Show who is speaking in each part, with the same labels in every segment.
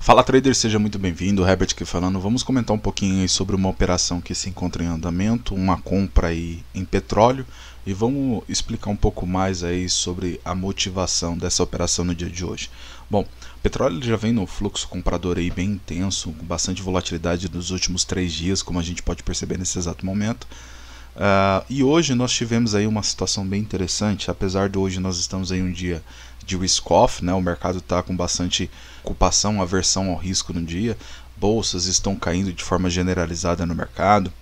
Speaker 1: Fala trader, seja muito bem-vindo, Herbert aqui falando. Vamos comentar um pouquinho aí sobre uma operação que se encontra em andamento, uma compra aí em petróleo, e vamos explicar um pouco mais aí sobre a motivação dessa operação no dia de hoje. Bom, o petróleo já vem no fluxo comprador aí bem intenso, com bastante volatilidade nos últimos 3 dias, como a gente pode perceber nesse exato momento. E hoje nós tivemos aí uma situação bem interessante, apesar de hoje nós estamos em um dia de risk-off, né? O mercado está com bastante ocupação, aversão ao risco no dia, bolsas estão caindo de forma generalizada no mercado,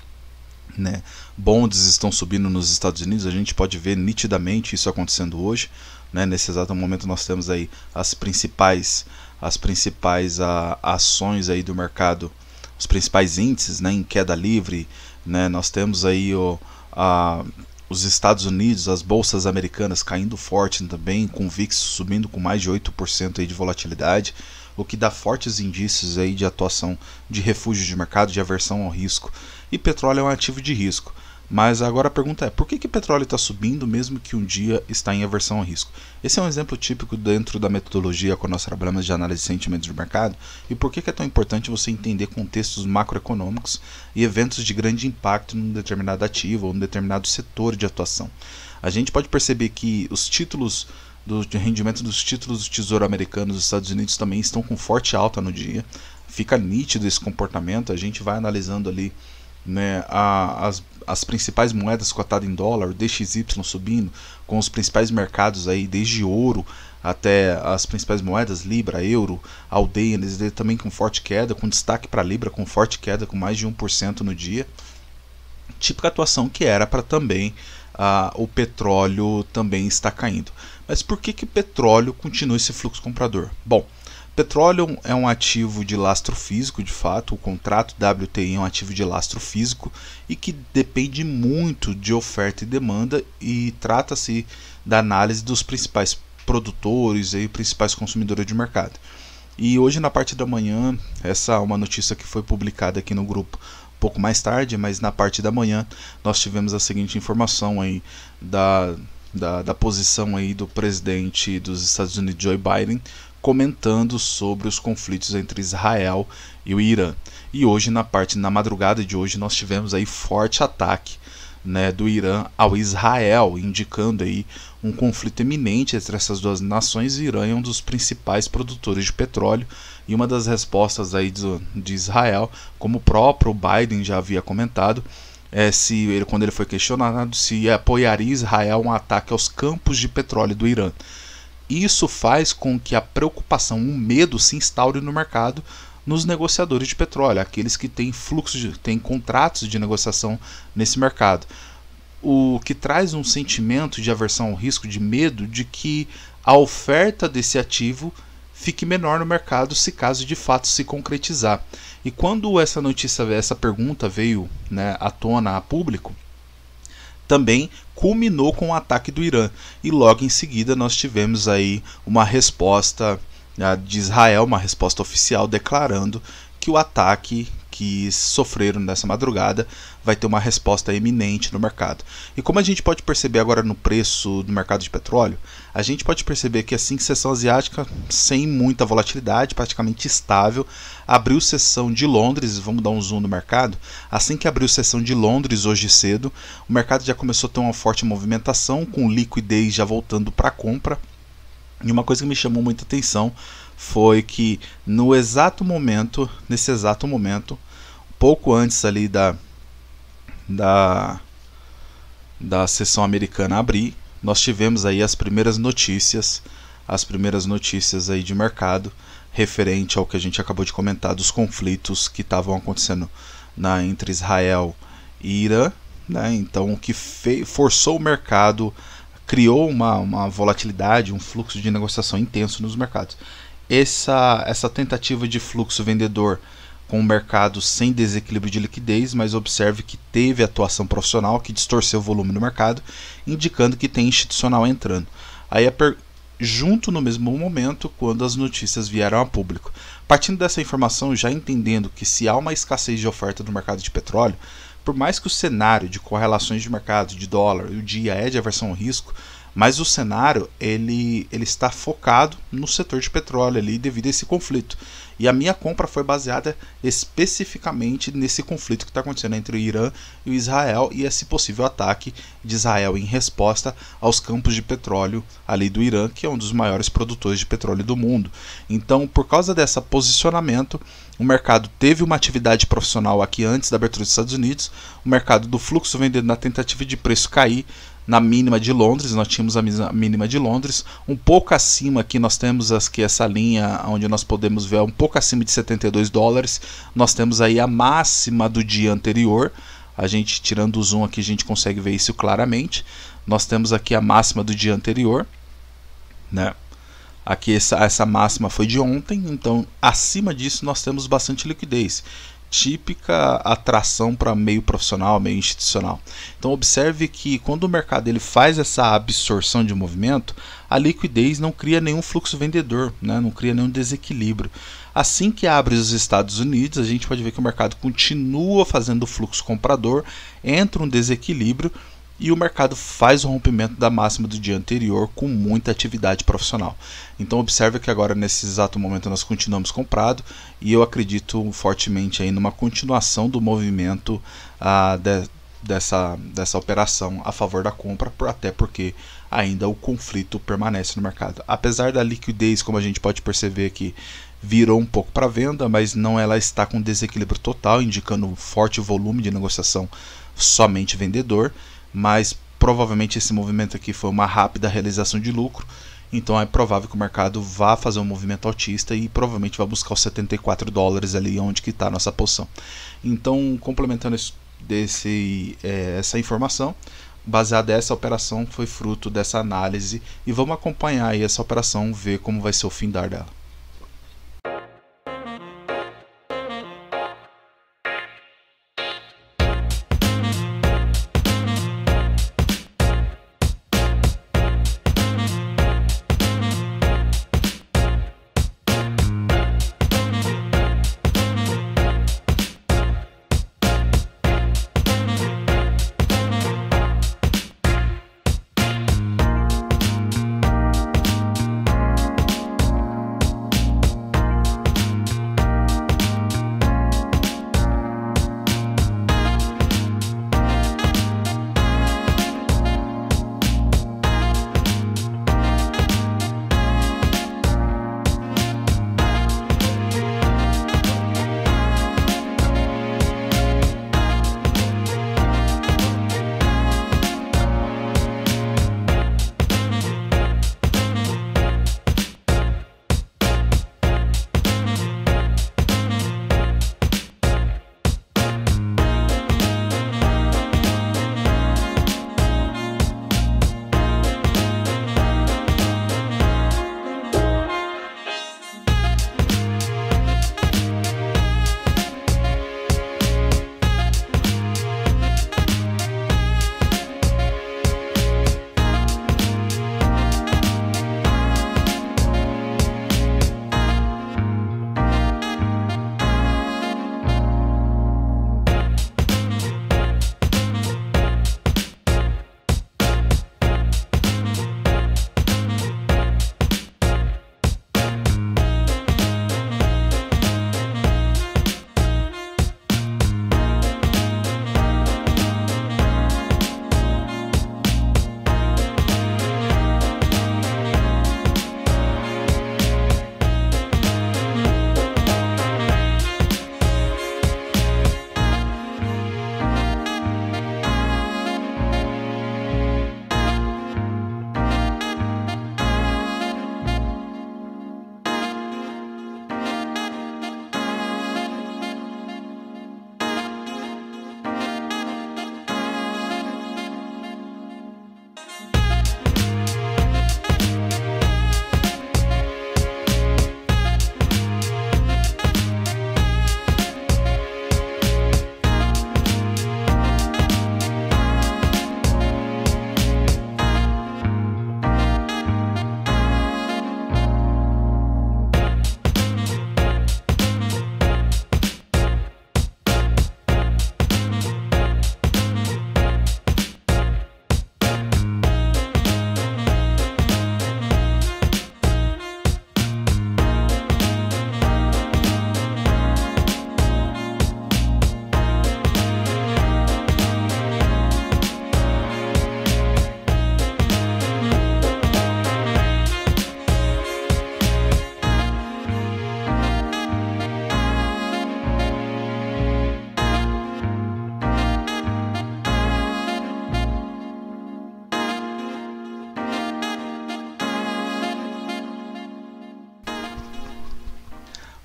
Speaker 1: né? Bonds estão subindo nos Estados Unidos, a gente pode ver nitidamente isso acontecendo hoje, né? Nesse exato momento nós temos aí as principais ações aí do mercado, os principais índices, né, em queda livre, né? Nós temos aí os Estados Unidos, as bolsas americanas caindo forte também, com o VIX subindo com mais de 8% aí de volatilidade, o que dá fortes indícios aí de atuação de refúgio de mercado, de aversão ao risco. E petróleo é um ativo de risco. Mas agora a pergunta é, por que o petróleo está subindo mesmo que um dia está em aversão ao risco? Esse é um exemplo típico dentro da metodologia quando nós trabalhamos de análise de sentimentos de mercado. E por que é tão importante você entender contextos macroeconômicos e eventos de grande impacto num determinado ativo ou num determinado setor de atuação? A gente pode perceber que os títulos de rendimento dos títulos do Tesouro Americano dos Estados Unidos também estão com forte alta no dia. Fica nítido esse comportamento, a gente vai analisando ali, né, as principais moedas cotadas em dólar, o DXY subindo, com os principais mercados aí, desde ouro até as principais moedas, Libra, Euro, Aldeia, também com forte queda, com destaque para Libra, com forte queda, com mais de 1% no dia. Típica atuação que era para também o petróleo também está caindo. Mas por que o petróleo continua esse fluxo comprador? Bom, petróleo é um ativo de lastro físico, de fato, o contrato WTI é um ativo de lastro físico e que depende muito de oferta e demanda, e trata-se da análise dos principais produtores e principais consumidores de mercado. E hoje na parte da manhã, essa é uma notícia que foi publicada aqui no grupo um pouco mais tarde, mas na parte da manhã nós tivemos a seguinte informação aí da posição aí do presidente dos Estados Unidos, Joe Biden, comentando sobre os conflitos entre Israel e o Irã. E hoje, na madrugada de hoje, nós tivemos aí forte ataque, né, do Irã ao Israel, indicando aí um conflito iminente entre essas duas nações. O Irã é um dos principais produtores de petróleo, e uma das respostas aí de Israel, como o próprio Biden já havia comentado, quando ele foi questionado se apoiaria Israel um ataque aos campos de petróleo do Irã. Isso faz com que a preocupação, o medo se instaure no mercado, nos negociadores de petróleo, aqueles que têm têm contratos de negociação nesse mercado. O que traz um sentimento de aversão ao risco, de medo de que a oferta desse ativo fique menor no mercado se caso de fato se concretizar. E quando essa notícia, essa pergunta veio, né, à tona a público, também culminou com o ataque do Irã, e logo em seguida nós tivemos aí uma resposta de Israel, uma resposta oficial declarando que o ataque que sofreram nessa madrugada vai ter uma resposta eminente no mercado. E como a gente pode perceber agora no preço do mercado de petróleo, a gente pode perceber que assim, sessão asiática sem muita volatilidade, praticamente estável, abriu sessão de Londres, vamos dar um zoom no mercado, assim que abriu sessão de Londres hoje cedo, o mercado já começou a ter uma forte movimentação, com liquidez já voltando para a compra. E uma coisa que me chamou muita atenção foi que nesse exato momento, pouco antes ali da sessão americana abrir, nós tivemos aí as primeiras notícias aí de mercado referente ao que a gente acabou de comentar dos conflitos que estavam acontecendo entre Israel e Irã, né? Então, o que forçou o mercado, criou uma volatilidade, um fluxo de negociação intenso nos mercados. Essa tentativa de fluxo vendedor com o mercado sem desequilíbrio de liquidez, mas observe que teve atuação profissional que distorceu o volume do mercado, indicando que tem institucional entrando. Aí junto no mesmo momento, quando as notícias vieram a público. Partindo dessa informação, já entendendo que se há uma escassez de oferta no mercado de petróleo, por mais que o cenário de correlações de mercado, de dólar e o dia é de aversão ao risco, Mas o cenário ele está focado no setor de petróleo ali devido a esse conflito. E a minha compra foi baseada especificamente nesse conflito que está acontecendo entre o Irã e o Israel e esse possível ataque de Israel em resposta aos campos de petróleo ali do Irã, que é um dos maiores produtores de petróleo do mundo. Então, por causa desse posicionamento, o mercado teve uma atividade profissional aqui antes da abertura dos Estados Unidos, o mercado do fluxo vendendo na tentativa de preço cair na mínima de Londres, nós tínhamos a mínima de Londres, um pouco acima aqui nós temos aqui essa linha onde nós podemos ver um pouco acima de 72 dólares, nós temos aí a máxima do dia anterior, a gente tirando o zoom aqui a gente consegue ver isso claramente, nós temos aqui a máxima do dia anterior, né? Aqui essa máxima foi de ontem, então acima disso nós temos bastante liquidez. Típica atração para meio profissional, meio institucional. Então observe que quando o mercado ele faz essa absorção de movimento, a liquidez não cria nenhum fluxo vendedor, né? Não cria nenhum desequilíbrio. Assim que abre os Estados Unidos, a gente pode ver que o mercado continua fazendo fluxo comprador, entra um desequilíbrio e o mercado faz o rompimento da máxima do dia anterior com muita atividade profissional. Então observe que agora nesse exato momento nós continuamos comprado e eu acredito fortemente aí numa continuação do movimento dessa operação a favor da compra, até porque ainda o conflito permanece no mercado. Apesar da liquidez, como a gente pode perceber aqui, virou um pouco para venda, mas não ela está com desequilíbrio total, indicando um forte volume de negociação somente vendedor. Mas provavelmente esse movimento aqui foi uma rápida realização de lucro, então é provável que o mercado vá fazer um movimento altista e provavelmente vai buscar os 74 dólares ali onde que está a nossa posição. Então, complementando essa informação, baseada nessa operação, foi fruto dessa análise e vamos acompanhar aí essa operação, ver como vai ser o findar dela.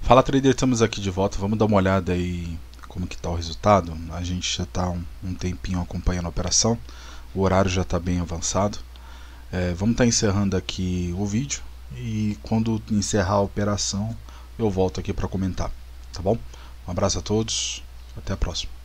Speaker 1: Fala Trader, estamos aqui de volta, vamos dar uma olhada aí como que está o resultado. A gente já está um tempinho acompanhando a operação, o horário já está bem avançado. Vamos estar encerrando aqui o vídeo e quando encerrar a operação eu volto aqui para comentar, tá bom? Um abraço a todos, até a próxima.